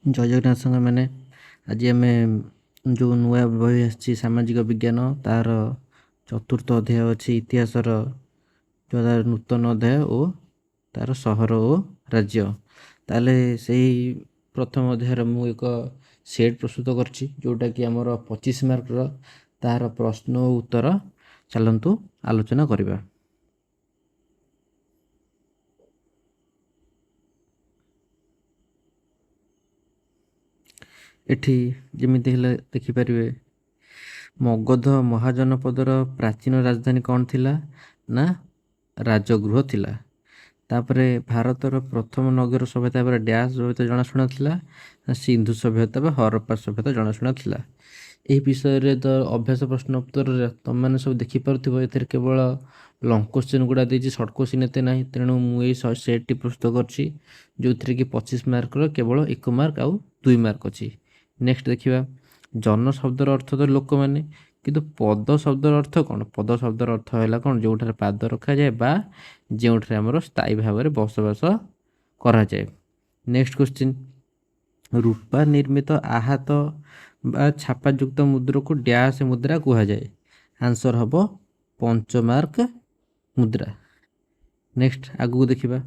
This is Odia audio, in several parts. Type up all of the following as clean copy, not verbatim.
ଜୟ ଜଗନ୍ନାଥ ସାଙ୍ଗମାନେ, ଆଜି ଆମେ ଯେଉଁ ନୂଆ ବହି ଆସିଛି ସାମାଜିକ ବିଜ୍ଞାନ ତାର ଚତୁର୍ଥ ଅଧ୍ୟାୟ ଅଛି ଇତିହାସର, ଯେଉଁ ତାର ନୂତନ ଅଧ୍ୟାୟ ଓ ତାର ସହର ଓ ରାଜ୍ୟ। ତାହେଲେ ସେଇ ପ୍ରଥମ ଅଧ୍ୟାୟରେ ମୁଁ ଏକ ସେଟ୍ ପ୍ରସ୍ତୁତ କରିଛି ଯେଉଁଟାକି ଆମର 25 ମାର୍କର, ତାହାର ପ୍ରଶ୍ନ ଓ ଉତ୍ତର ଚାଲନ୍ତୁ ଆଲୋଚନା କରିବା। ଏଠି ଯେମିତି ହେଲେ ଦେଖିପାରିବେ, ମଗଧ ମହାଜନପଦର ପ୍ରାଚୀନ ରାଜଧାନୀ କ'ଣ ଥିଲା ନା ରାଜଗୃହ ଥିଲା। ତାପରେ ଭାରତର ପ୍ରଥମ ନଗର ସଭ୍ୟତା ବା ଡ୍ୟାସ୍ ସଭ୍ୟତା ଜଣାଶୁଣା ଥିଲା, ସିନ୍ଧୁ ସଭ୍ୟତା ବା ହରପ୍ପା ସଭ୍ୟତା ଜଣାଶୁଣା ଥିଲା। ଏହି ବିଷୟରେ ତ ଅଭ୍ୟାସ ପ୍ରଶ୍ନ ଉତ୍ତରରେ ତୁମମାନେ ସବୁ ଦେଖିପାରୁଥିବ, ଏଥିରେ କେବଳ ଲଙ୍ଗ କୋଶ୍ଚିନ୍ ଗୁଡ଼ା ଦେଇଛି, ସର୍ଟ କୋଶ୍ଚିନ୍ ଏତେ ନାହିଁ। ତେଣୁ ମୁଁ ଏଇ ସେଟ୍ଟି ପ୍ରସ୍ତୁତ କରିଛି ଯେଉଁଥିରେ କି 25 ମାର୍କର କେବଳ 1 ମାର୍କ ଆଉ 2 ମାର୍କ ଅଛି। ନେକ୍ସଟ ଦେଖିବା, ଜନ ଶବ୍ଦର ଅର୍ଥ ତ ଲୋକମାନେ, କିନ୍ତୁ ପଦ ଶବ୍ଦର ଅର୍ଥ କ'ଣ? ପଦ ଶବ୍ଦର ଅର୍ଥ ହେଲା କ'ଣ? ଯେଉଁଠାରେ ପାଦ ରଖାଯାଏ ବା ଯେଉଁଠାରେ ଆମର ସ୍ଥାୟୀ ଭାବରେ ବସବାସ କରାଯାଏ। ନେକ୍ସଟ କ୍ୱେଶ୍ଚିନ୍, ରୂପା ନିର୍ମିତ ଆହାତ ବା ଛାପାଯୁକ୍ତ ମୁଦ୍ରାକୁ ଡ୍ୟାସ୍ ମୁଦ୍ରା କୁହାଯାଏ। ଆନ୍ସର ହେବ ପଞ୍ଚମାର୍କ ମୁଦ୍ରା। ନେକ୍ସଟ ଆଗକୁ ଦେଖିବା,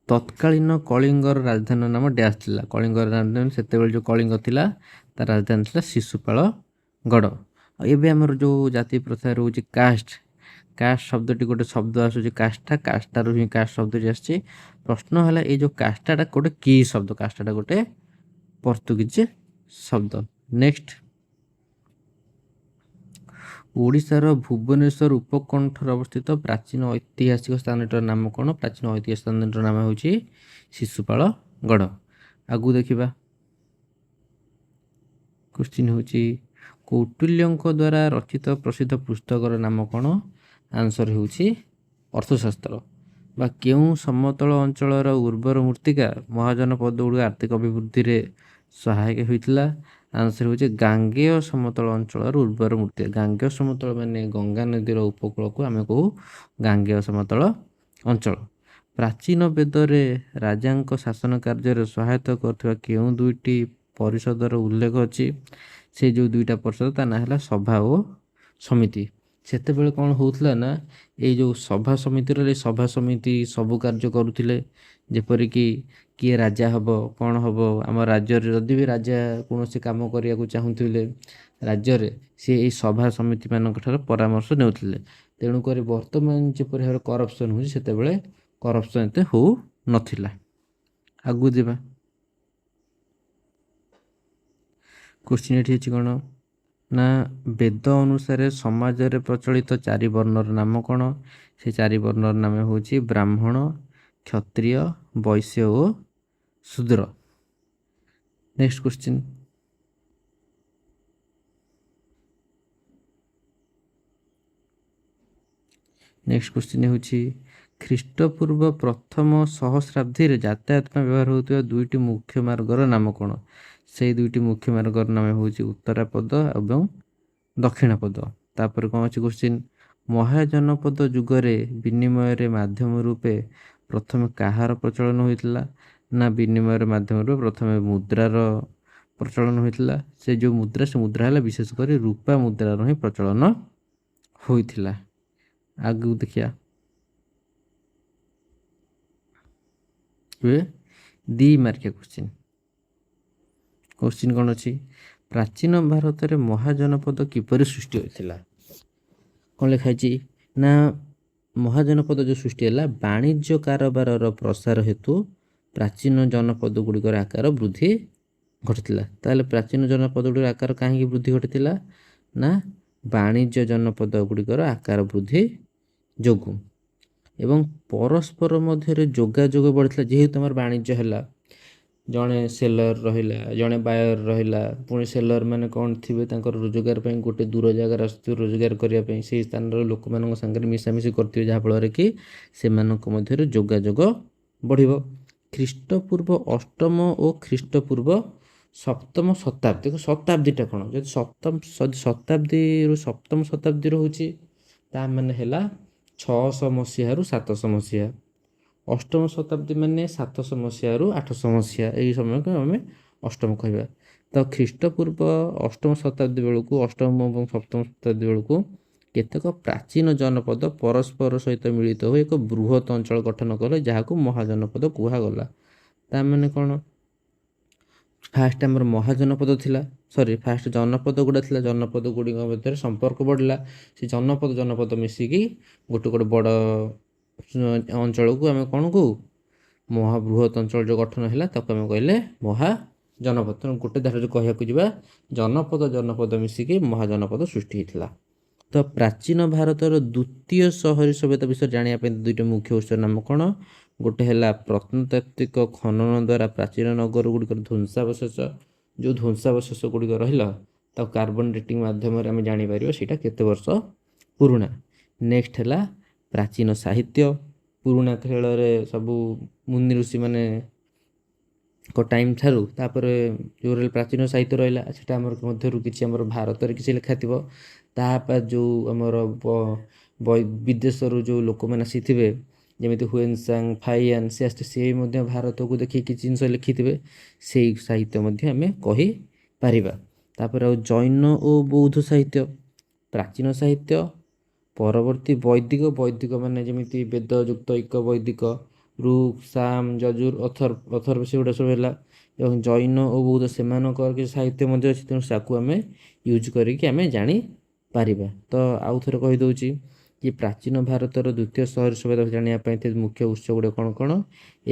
ତତ୍କାଳୀନ କଳିଙ୍ଗର ରାଜଧାନୀର ନାମ ଡ୍ୟାସ୍ ଥିଲା। କଳିଙ୍ଗର ରାଜଧାନୀ ସେତେବେଳେ ଯେଉଁ କଳିଙ୍ଗ ଥିଲା ତାର ରାଜଧାନୀ ଥିଲା ଶିଶୁପାଳଗଡ଼। ଆଉ ଏବେ ଆମର ଯେଉଁ ଜାତି ପ୍ରଥା ରହୁଛି କାଷ୍ଟ, କାଷ୍ଟ ଶବ୍ଦଟି ଗୋଟେ ଶବ୍ଦ ଆସୁଛି କାଷ୍ଟାରୁ ହିଁ କାଷ୍ଟ ଶବ୍ଦଟି ଆସିଛି। ପ୍ରଶ୍ନ ହେଲା ଏଇ ଯେଉଁ କାଷ୍ଟାଟା ଗୋଟେ କି ଶବ୍ଦ? କାଷ୍ଟାଟା ଗୋଟେ ପର୍ତ୍ତୁଗୀଜ ଶବ୍ଦ। ନେକ୍ସଟ, ଓଡ଼ିଶାର ଭୁବନେଶ୍ୱର ଉପକଣ୍ଠରେ ଅବସ୍ଥିତ ପ୍ରାଚୀନ ଐତିହାସିକ ସ୍ଥାନଟିର ନାମ କ'ଣ? ପ୍ରାଚୀନ ଐତିହାସିକ ସ୍ଥାନଟିର ନାମ ହେଉଛି ଶିଶୁପାଳଗଡ଼। ଆଗକୁ ଦେଖିବା, କ୍ୱେଶ୍ଚିନ୍ ହେଉଛି କୌଟିଲ୍ୟଙ୍କ ଦ୍ୱାରା ରଚିତ ପ୍ରସିଦ୍ଧ ପୁସ୍ତକର ନାମ କ'ଣ? ଆନ୍ସର ହେଉଛି ଅର୍ଥଶାସ୍ତ୍ର। ବା କେଉଁ ସମତଳ ଅଞ୍ଚଳର ଉର୍ବର ମୃତ୍ତିକା ମହାଜନପଦ ଗୁଡ଼ିକ ଆର୍ଥିକ ଅଭିବୃଦ୍ଧିରେ ସହାୟକ ହୋଇଥିଲା? ଆନ୍ସର ହେଉଛି ଗାଙ୍ଗେୟ ସମତଳ ଅଞ୍ଚଳର ଉର୍ବର ମୃତ୍ତିକା। ଗାଙ୍ଗେୟ ସମତଳ ମାନେ ଗଙ୍ଗା ନଦୀର ଉପକୂଳକୁ ଆମେ କହୁ ଗାଙ୍ଗେୟ ସମତଳ ଅଞ୍ଚଳ। ପ୍ରାଚୀନ ବେଦରେ ରାଜାଙ୍କ ଶାସନ କାର୍ଯ୍ୟରେ ସହାୟତା କରୁଥିବା କେଉଁ ଦୁଇଟି ପରିଷଦର ଉଲ୍ଲେଖ ଅଛି? ସେ ଯେଉଁ ଦୁଇଟା ପରିଷଦ ତା ନାଁ ହେଲା ସଭା ଓ ସମିତି। ସେତେବେଳେ କ'ଣ ହେଉଥିଲା ନା, ଏଇ ଯେଉଁ ସଭା ସମିତିର ଏଇ ସଭା ସମିତି ସବୁ କାର୍ଯ୍ୟ କରୁଥିଲେ। ଯେପରିକି କିଏ ରାଜା ହେବ, କ'ଣ ହେବ, ଆମ ରାଜ୍ୟରେ ଯଦି ବି ରାଜା କୌଣସି କାମ କରିବାକୁ ଚାହୁଁଥିଲେ ରାଜ୍ୟରେ, ସିଏ ଏଇ ସଭା ସମିତିମାନଙ୍କ ଠାରୁ ପରାମର୍ଶ ନେଉଥିଲେ। ତେଣୁକରି ବର୍ତ୍ତମାନ ଯେପରି ଭାବରେ କରପ୍ସନ୍ ହେଉଛି, ସେତେବେଳେ କରପ୍ସନ୍ ଏତେ ହେଉନଥିଲା। ଆଗକୁ ଯିବା, କ୍ୱେଶ୍ଚିନ୍ ଏଠି ଅଛି କ'ଣ ନା, ବେଦ ଅନୁସାରେ ସମାଜରେ ପ୍ରଚଳିତ 4 ବର୍ଣ୍ଣର ନାମ କ'ଣ? ସେ 4 ବର୍ଣ୍ଣର ନାମ ହେଉଛି ବ୍ରାହ୍ମଣ, କ୍ଷତ୍ରିୟ, ବୈଶ୍ୟ ଓ ଶୂଦ୍ର। ନେକ୍ସଟ କ୍ୱେଶ୍ଚିନ୍, ହେଉଛି ଖ୍ରୀଷ୍ଟପୂର୍ବ ପ୍ରଥମ ସହସ୍ରାବ୍ଦୀରେ ଯାତାୟାତ ପାଇଁ ବ୍ୟବହାର ହେଉଥିବା 2ଟି ମୁଖ୍ୟ ମାର୍ଗର ନାମ କ'ଣ? ସେଇ 2ଟି ମୁଖ୍ୟ ମାର୍ଗର ନାମ ହେଉଛି ଉତ୍ତରାପଦ ଏବଂ ଦକ୍ଷିଣପଦ। ତାପରେ କ'ଣ ଅଛି କ୍ୱେଶ୍ଚିନ୍, ମହାଜନପଦ ଯୁଗରେ ବିନିମୟରେ ମାଧ୍ୟମ ରୂପେ ପ୍ରଥମେ କାହାର ପ୍ରଚଳନ ହୋଇଥିଲା? ନା ବିନିମୟର ମାଧ୍ୟମ ରୂପେ ପ୍ରଥମେ ମୁଦ୍ରାର ପ୍ରଚଳନ ହୋଇଥିଲା। ସେ ଯେଉଁ ମୁଦ୍ରା, ସେ ମୁଦ୍ରା ହେଲା ବିଶେଷ କରି ରୂପା ମୁଦ୍ରାର ହିଁ ପ୍ରଚଳନ ହୋଇଥିଲା। ଆଗକୁ ଦେଖିବା, ଏବେ 2 ମାର୍କିଆ କ୍ୱେଶ୍ଚିନ୍ କ'ଣ ଅଛି? ପ୍ରାଚୀନ ଭାରତରେ ମହାଜନପଦ କିପରି ସୃଷ୍ଟି ହୋଇଥିଲା? କ'ଣ ଲେଖା ହେଇଛି ନା, ମହାଜନପଦ ଯେଉଁ ସୃଷ୍ଟି ହେଲା ବାଣିଜ୍ୟ କାରବାରର ପ୍ରସାର ହେତୁ ପ୍ରାଚୀନ ଜନପଦ ଗୁଡ଼ିକର ଆକାର ବୃଦ୍ଧି ଘଟିଥିଲା। ତାହେଲେ ପ୍ରାଚୀନ ଜନପଦ ଗୁଡ଼ିକର ଆକାର କାହିଁକି ବୃଦ୍ଧି ଘଟିଥିଲା? ନା ବାଣିଜ୍ୟ ଜନପଦ ଗୁଡ଼ିକର ଆକାର ବୃଦ୍ଧି ଯୋଗୁଁ। ଏବଂ ପରସ୍ପର ମଧ୍ୟରେ ଯୋଗାଯୋଗ ବଢ଼ିଥିଲା। ଯେହେତୁ ଆମର ବାଣିଜ୍ୟ ହେଲା, ଜଣେ ସେଲର ରହିଲା, ଜଣେ ବାୟର ରହିଲା, ପୁଣି ସେଲର ମାନେ କ'ଣ ଥିବେ, ତାଙ୍କର ରୋଜଗାର ପାଇଁ ଗୋଟେ ଦୂର ଜାଗାରେ ଆସୁଥିବେ ରୋଜଗାର କରିବା ପାଇଁ, ସେହି ସ୍ଥାନର ଲୋକମାନଙ୍କ ସାଙ୍ଗରେ ମିଶାମିଶି କରୁଥିବେ, ଯାହାଫଳରେ କି ସେମାନଙ୍କ ମଧ୍ୟରେ ଯୋଗାଯୋଗ ବଢ଼ିବ। ଖ୍ରୀଷ୍ଟପୂର୍ବ 8ମ ଓ ଖ୍ରୀଷ୍ଟପୂର୍ବ 7ମ ଶତାବ୍ଦୀ, ଶତାବ୍ଦୀଟା କ'ଣ? ଯଦି ଶତାବ୍ଦୀରୁ 7ମ ଶତାବ୍ଦୀ ରହୁଛି, ତା ମାନେ ହେଲା 600 ମସିହାରୁ 700 ମସିହା। ଅଷ୍ଟମ ଶତାବ୍ଦୀ ମାନେ 700 ମସିହାରୁ 800 ମସିହା ଏହି ସମୟକୁ ଆମେ ଅଷ୍ଟମ କହିବା। ତ ଖ୍ରୀଷ୍ଟପୂର୍ବ ଅଷ୍ଟମ ଶତାବ୍ଦୀ ବେଳକୁ, ଅଷ୍ଟମ ଏବଂ ସପ୍ତମ ଶତାବ୍ଦୀ ବେଳକୁ କେତେକ ପ୍ରାଚୀନ ଜନପଦ ପରସ୍ପର ସହିତ ମିଳିତ ହୋଇ ଏକ ବୃହତ ଅଞ୍ଚଳ ଗଠନ କଲେ, ଯାହାକୁ ମହାଜନପଦ କୁହାଗଲା। ତା ମାନେ କ'ଣ? ଫାଷ୍ଟ ଆମର ମହାଜନପଦ ଥିଲା, ଫାଷ୍ଟ ଜନପଦ ଗୁଡ଼ା ଥିଲା, ଜନପଦ ଗୁଡ଼ିକ ମଧ୍ୟରେ ସମ୍ପର୍କ ବଢ଼ିଲା, ସେ ଜନପଦ ମିଶିକି ଗୋଟେ ବଡ଼ ଅଞ୍ଚଳକୁ ଆମେ କ'ଣ କହୁ? ବୃହତ ଅଞ୍ଚଳ ଯେଉଁ ଗଠନ ହେଲା ତାକୁ ଆମେ କହିଲେ ମହାଜନପଦ। ତେଣୁ ଗୋଟେ ଧାରାରେ କହିବାକୁ ଯିବା, ଜନପଦ ମିଶିକି ମହାଜନପଦ ସୃଷ୍ଟି ହେଇଥିଲା। ତ ପ୍ରାଚୀନ ଭାରତର ଦ୍ୱିତୀୟ ସହରୀ ସଭ୍ୟତା ବିଷୟରେ ଜାଣିବା ପାଇଁ ଦୁଇଟି ମୁଖ୍ୟ ଉତ୍ସର ନାମ କ'ଣ? ଗୋଟେ ହେଲା ପ୍ରତ୍ନତାତ୍ତ୍ୱିକ ଖନନ ଦ୍ୱାରା ପ୍ରାଚୀନ ନଗର ଗୁଡ଼ିକର ଧ୍ୱଂସାବଶେଷ, ଯେଉଁ ଧ୍ୱଂସାବଶେଷ ଗୁଡ଼ିକ ରହିଲା ତାକୁ କାର୍ବନ ଡେଟିଂ ମାଧ୍ୟମରେ ଆମେ ଜାଣିପାରିବା ସେଇଟା କେତେ ବର୍ଷ ପୁରୁଣା। ନେକ୍ସଟ ହେଲା ପ୍ରାଚୀନ ସାହିତ୍ୟ, ପୁରୁଣା ଖେଳରେ ସବୁ ମୁନି ଋଷିମାନେ ଟାଇମ୍ ଠାରୁ ତାପରେ ଯେଉଁ ରହିଲା ପ୍ରାଚୀନ ସାହିତ୍ୟ ରହିଲା, ସେଇଟା ଆମର ମଧ୍ୟରୁ କିଛି ଆମର ଭାରତରେ କିଛି ଲେଖା ଥିବ, ତାପରେ ଯେଉଁ ଆମର ବିଦେଶରୁ ଯେଉଁ ଲୋକମାନେ ଆସିଥିବେ ଯେମିତି ହୁଏନସାଙ୍ଗ, ଫାଇଆନ୍, ସେ ମଧ୍ୟ ଭାରତକୁ ଦେଖି କିଛି ଜିନିଷ ଲେଖିଥିବେ, ସେଇ ସାହିତ୍ୟ ମଧ୍ୟ ଆମେ କହିପାରିବା। ତାପରେ ଆଉ ଜୈନ ଓ ବୌଦ୍ଧ ସାହିତ୍ୟ, ପ୍ରାଚୀନ ସାହିତ୍ୟ, ପରବର୍ତ୍ତୀ ବୈଦିକ ମାନେ ଯେମିତି ବେଦ ଯୁକ୍ତ ଐକ ବୈଦିକ, ଋକ୍, ସାମ, ଯଜୁର, ଅଥର୍ବ ସେଗୁଡ଼ା ସବୁ ହେଲା। ଏବଂ ଜୈନ ଓ ବୌଦ୍ଧ ସେମାନଙ୍କର କିଛି ସାହିତ୍ୟ ମଧ୍ୟ ଅଛି, ତେଣୁ ତାକୁ ଆମେ ୟୁଜ୍ କରିକି ଆମେ ଜାଣିପାରିବା। ତ ଆଉ ଥରେ କହିଦେଉଛି ଯେ ପ୍ରାଚୀନ ଭାରତର ଦ୍ୱିତୀୟ ସହରୀ ସଭ୍ୟତା ଜାଣିବା ପାଇଁ ମୁଖ୍ୟ ଉତ୍ସ ଗୁଡ଼ିକ କ'ଣ କ'ଣ?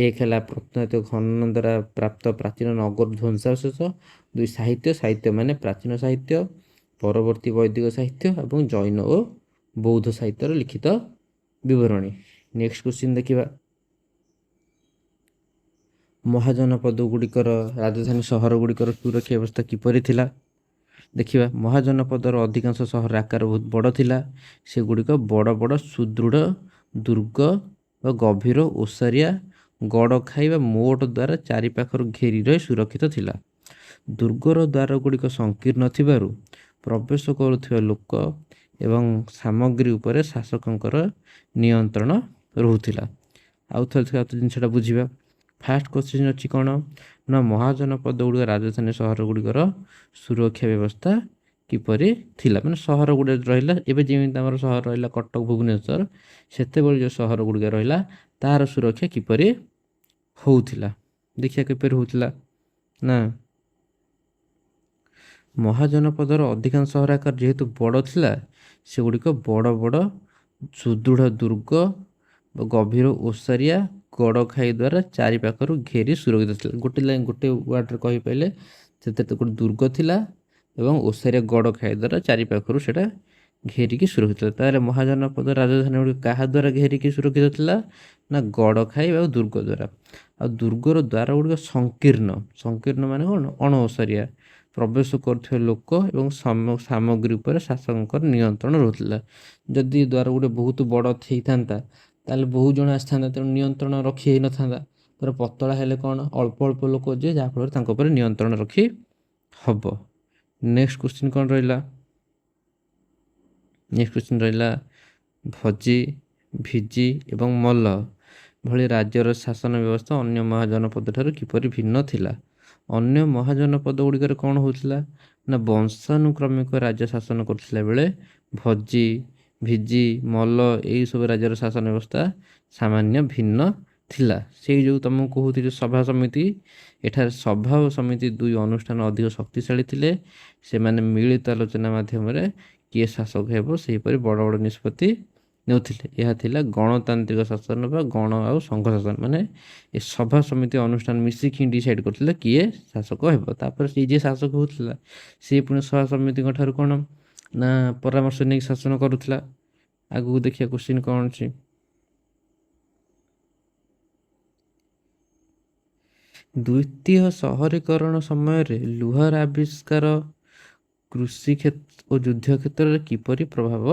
ଏକ ହେଲା ପ୍ରତ୍ନତାତ୍ତ୍ୱିକ ଖନନ ଦ୍ୱାରା ପ୍ରାପ୍ତ ପ୍ରାଚୀନ ନଗର ଧ୍ୱଂସାବଶେଷ, ଦୁଇ ସାହିତ୍ୟ ମାନେ ପ୍ରାଚୀନ ସାହିତ୍ୟ, ପରବର୍ତ୍ତୀ ବୈଦିକ ସାହିତ୍ୟ ଏବଂ ଜୈନ ଓ ବୌଦ୍ଧ ସାହିତ୍ୟର ଲିଖିତ ବିବରଣୀ। ନେକ୍ସଟ କ୍ୱେଶ୍ଚିନ୍ ଦେଖିବା, ମହାଜନପଦ ଗୁଡ଼ିକର ରାଜଧାନୀ ସହର ଗୁଡ଼ିକର ସୁରକ୍ଷା ବ୍ୟବସ୍ଥା କିପରି ଥିଲା? ଦେଖିବା, ମହାଜନପଦର ଅଧିକାଂଶ ସହର ଆକାର ବହୁତ ବଡ଼ ଥିଲା। ସେଗୁଡ଼ିକ ବଡ଼ ବଡ଼ ସୁଦୃଢ଼ ଦୁର୍ଗ ବା ଗଭୀର ଓସାରିଆ ଗଡ଼ ଖାଇ ବା ମୋଟ ଦ୍ୱାରା ଚାରିପାଖରୁ ଘେରି ରହି ସୁରକ୍ଷିତ ଥିଲା। ଦୁର୍ଗର ଦ୍ୱାର ଗୁଡ଼ିକ ସଂକୀର୍ଣ୍ଣ ଥିବାରୁ ପ୍ରବେଶ କରୁଥିବା ଲୋକ ଏବଂ ସାମଗ୍ରୀ ଉପରେ ଶାସକଙ୍କର ନିୟନ୍ତ୍ରଣ ରହୁଥିଲା। ଆଉ ଥରେ ଜିନିଷଟା ବୁଝିବା। ଫାଷ୍ଟ କ୍ୱେଶ୍ଚିନ୍ ଅଛି କ'ଣ ନା, ମହାଜନପଦ ଗୁଡ଼ିକ ରାଜଧାନୀ ସହର ଗୁଡ଼ିକର ସୁରକ୍ଷା ବ୍ୟବସ୍ଥା କିପରି ଥିଲା? ମାନେ ସହର ଗୁଡ଼ିକ ରହିଲା, ଏବେ ଯେମିତି ଆମର ସହର ରହିଲା କଟକ, ଭୁବନେଶ୍ୱର, ସେତେବେଳେ ଯେଉଁ ସହର ଗୁଡ଼ିକ ରହିଲା ତାହାର ସୁରକ୍ଷା କିପରି ହେଉଥିଲା? ଦେଖିବା କିପରି ହେଉଥିଲା ନା, ମହାଜନପଦର ଅଧିକାଂଶ ସହର ଆକାର ଯେହେତୁ ବଡ଼ ଥିଲା, ସେଗୁଡ଼ିକ ବଡ଼ ବଡ଼ ସୁଦୃଢ଼ ଦୁର୍ଗ ବା ଗଭୀର ଓସାରିଆ ଗଡ଼ ଖାଇ ଦ୍ୱାରା ଚାରିପାଖରୁ ଘେରି ସୁରକ୍ଷିତ ଥିଲା। ଗୋଟେ ୱାର୍ଡ଼ରେ କହିପାରିଲେ ସେଥିରେ ଗୋଟେ ଦୁର୍ଗ ଥିଲା ଏବଂ ଓସାରିଆ ଗଡ଼ ଖାଇ ଦ୍ୱାରା ଚାରିପାଖରୁ ସେଇଟା ଘେରିକି ସୁରକ୍ଷିତ ଥିଲା। ତାହେଲେ ମହାଜନପଦ ରାଜଧାନୀ ଗୁଡ଼ିକ କାହା ଦ୍ୱାରା ଘେରିକି ସୁରକ୍ଷିତ ଥିଲା? ନା ଗଡ଼ ଖାଇ ଆଉ ଦୁର୍ଗ ଦ୍ୱାରା। ଆଉ ଦୁର୍ଗର ଦ୍ୱାର ଗୁଡ଼ିକ ସଂକୀର୍ଣ୍ଣ ମାନେ କ'ଣ? ଅଣଓସାରିଆ, ପ୍ରବେଶ କରୁଥିବା ଲୋକ ଏବଂ ସାମଗ୍ରୀ ଉପରେ ଶାସକଙ୍କର ନିୟନ୍ତ୍ରଣ ରହୁଥିଲା। ଯଦି ଦ୍ୱାର ଗୁଡ଼ିକ ବହୁତ ବଡ଼ ହେଇଥାନ୍ତା ତାହେଲେ ବହୁତ ଜଣ ଆସିଥାନ୍ତା, ତେଣୁ ନିୟନ୍ତ୍ରଣ ରଖି ହେଇନଥାନ୍ତା। ପୁରା ପତଳା ହେଲେ କ'ଣ, ଅଳ୍ପ ଲୋକ ଯେ ଯାହାଫଳରେ ତାଙ୍କ ଉପରେ ନିୟନ୍ତ୍ରଣ ରଖି ହେବ। ନେକ୍ସଟ କ୍ୱେଶ୍ଚିନ୍ କ'ଣ ରହିଲା? ନେକ୍ସଟ କ୍ୱେଶ୍ଚିନ୍ ରହିଲା ଭଜି, ଭିଜି ଏବଂ ମଲ୍ଲ ଭଳି ରାଜ୍ୟର ଶାସନ ବ୍ୟବସ୍ଥା ଅନ୍ୟ ମହାଜନପଦ ଠାରୁ କିପରି ଭିନ୍ନ ଥିଲା? ଅନ୍ୟ ମହାଜନପଦ ଗୁଡ଼ିକରେ କ'ଣ ହେଉଥିଲା ନା, ବଂଶାନୁକ୍ରମିକ ରାଜ୍ୟ ଶାସନ କରୁଥିଲା ବେଳେ ଭଜି, ଭିଜି, ମଲ୍ଲ ଏହିସବୁ ରାଜ୍ୟର ଶାସନ ବ୍ୟବସ୍ଥା ସାମାନ୍ୟ ଭିନ୍ନ ଥିଲା। ସେଇ ଯେଉଁ ତୁମକୁ କହୁଥିଲି ସଭା ସମିତି, ଏଠାରେ ସଭା ଓ ସମିତି ଦୁଇ ଅନୁଷ୍ଠାନ ଅଧିକ ଶକ୍ତିଶାଳୀ ଥିଲେ। ସେମାନେ ମିଳିତ ଆଲୋଚନା ମାଧ୍ୟମରେ କିଏ ଶାସକ ହେବ ସେହିପରି ବଡ଼ ବଡ଼ ନିଷ୍ପତ୍ତି ନେଉଥିଲେ। ଏହା ଥିଲା ଗଣତାନ୍ତ୍ରିକ ଶାସନ ବା ଗଣ ଆଉ ସଂଘ ଶାସନ। ମାନେ ଏ ସଭା ସମିତି ଅନୁଷ୍ଠାନ ମିଶିକି ଡିସାଇଡ଼୍ କରୁଥିଲେ କିଏ ଶାସକ ହେବ। ତାପରେ ସେ ଯିଏ ଶାସକ ହେଉଥିଲା ସିଏ ପୁଣି ସଭା ସମିତିଙ୍କ ଠାରୁ କ'ଣ ନା ପରାମର୍ଶ ନେଇକି ଶାସନ କରୁଥିଲା। ଆଗକୁ ଦେଖିବା କ୍ୱେଶ୍ଚିନ୍ କ'ଣ ଅଛି। ଦ୍ୱିତୀୟ ସହରୀକରଣ ସମୟରେ ଲୁହାର ଆବିଷ୍କାର କୃଷି ଓ ଯୁଦ୍ଧ କ୍ଷେତ୍ରରେ କିପରି ପ୍ରଭାବ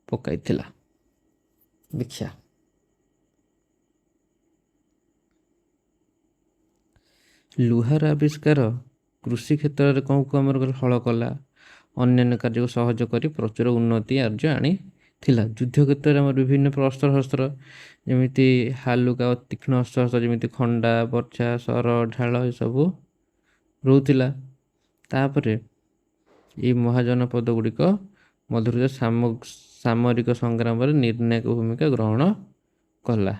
ପକାଇଥିଲା? ଦେଖିବା, ଲୁହାର ଆବିଷ୍କାର କୃଷି କ୍ଷେତ୍ରରେ କ'ଣ ଆମର ହଳ କଲା, ଅନ୍ୟାନ୍ୟ କାର୍ଯ୍ୟକୁ ସହଜ କରି ପ୍ରଚୁର ଉନ୍ନତି ଆର୍ଯ୍ୟ ଆଣିଥିଲା। ଥିଲା। ଯୁଦ୍ଧ କ୍ଷେତ୍ରରେ ଆମର ବିଭିନ୍ନ ଅସ୍ତ୍ରଶସ୍ତ୍ର ଯେମିତି ହାଲୁକା ଓ ତୀକ୍ଷ୍ଣ ଅସ୍ତ୍ରଶସ୍ତ୍ର ଯେମିତି ଖଣ୍ଡା, ବର୍ଚ୍ଛା, ଶର, ଢାଳ ଏସବୁ ରହୁଥିଲା। ତାପରେ ଏଇ ମହାଜନପଦ ଗୁଡ଼ିକ ମଧ୍ୟରେ ସାମରିକ ସଂଗ୍ରାମରେ ନିର୍ଣ୍ଣାୟକ ଭୂମିକା ଗ୍ରହଣ କଲା।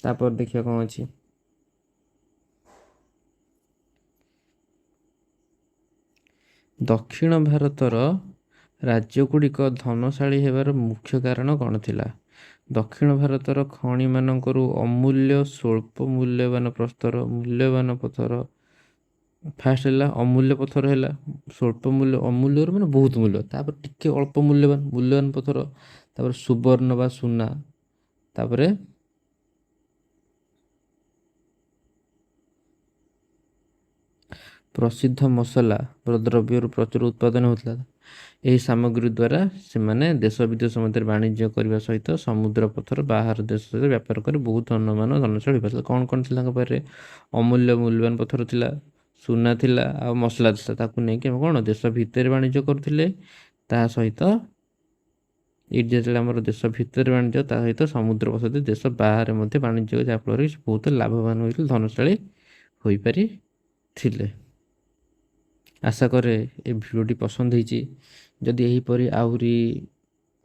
ତାପରେ ଦେଖିବା କ'ଣ ଅଛି। ଦକ୍ଷିଣ ଭାରତର ରାଜ୍ୟଗୁଡ଼ିକ ଧନଶାଳୀ ହେବାର ମୁଖ୍ୟ କାରଣ କ'ଣ ଥିଲା? ଦକ୍ଷିଣ ଭାରତର ଖଣିମାନଙ୍କରୁ ଅମୂଲ୍ୟ ସ୍ୱଳ୍ପ ମୂଲ୍ୟବାନ ପ୍ରସ୍ତର ମୂଲ୍ୟବାନ ପଥର, ଫାଷ୍ଟ ହେଲା ଅମୂଲ୍ୟ ପଥର ହେଲା, ସ୍ୱଳ୍ପ ମୂଲ୍ୟ ଅମୂଲ୍ୟର ମାନେ ବହୁତ ମୂଲ୍ୟ, ତାପରେ ଟିକେ ଅଳ୍ପ ମୂଲ୍ୟବାନ ପଥର, ତାପରେ ସୁବର୍ଣ୍ଣ ବା ସୁନା, ତାପରେ ପ୍ରସିଦ୍ଧ ମସଲା ଦ୍ରବ୍ୟରୁ ପ୍ରଚୁର ଉତ୍ପାଦନ ହେଉଥିଲା। ଏହି ସାମଗ୍ରୀ ଦ୍ୱାରା ସେମାନେ ଦେଶ ବିଦେଶ ମଧ୍ୟରେ ବାଣିଜ୍ୟ କରିବା ସହିତ ସମୁଦ୍ର ପଥର ବାହାର ଦେଶ ସହିତ ବ୍ୟାପାର କରି ବହୁତ ଧନଶାଳୀ ହୋଇପାରିଥିଲା। କ'ଣ କ'ଣ ଥିଲା ତାଙ୍କ ପାଖରେ? ମୂଲ୍ୟବାନ ପଥର ଥିଲା, ସୁନା ଥିଲା ଆଉ ମସଲା ଥିଲା। ତାକୁ ନେଇକି ଆମେ କ'ଣ ଦେଶ ଭିତରେ ବାଣିଜ୍ୟ କରୁଥିଲେ, ତା ସହିତ ଏଇଠି ଯେତେବେଳେ ଆମର ଦେଶ ଭିତରେ ବାଣିଜ୍ୟ ତା ସହିତ ସମୁଦ୍ର ସହିତ ଦେଶ ବାହାରେ ମଧ୍ୟ ବାଣିଜ୍ୟ, ଯାହାଫଳରେ ବହୁତ ଲାଭବାନ ହୋଇଥିଲେ, ଧନଶାଳୀ ହୋଇପାରିଥିଲେ। ଆଶା କରେ ଏ ଭିଡ଼ିଓଟି ପସନ୍ଦ ହେଇଛି। ଯଦି ଏହିପରି ଆହୁରି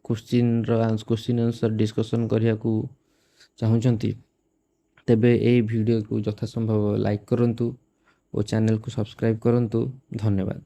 କୋଶ୍ଚିନ୍ ଆନ୍ସର୍ ଡିସ୍କସନ୍ କରିବାକୁ ଚାହୁଁଛନ୍ତି ତେବେ ଏହି ଭିଡ଼ିଓକୁ ଯଥାସମ୍ଭବ ଲାଇକ୍ କରନ୍ତୁ ଓ ଚ୍ୟାନେଲକୁ ସବସ୍କ୍ରାଇବ୍ କରନ୍ତୁ। ଧନ୍ୟବାଦ।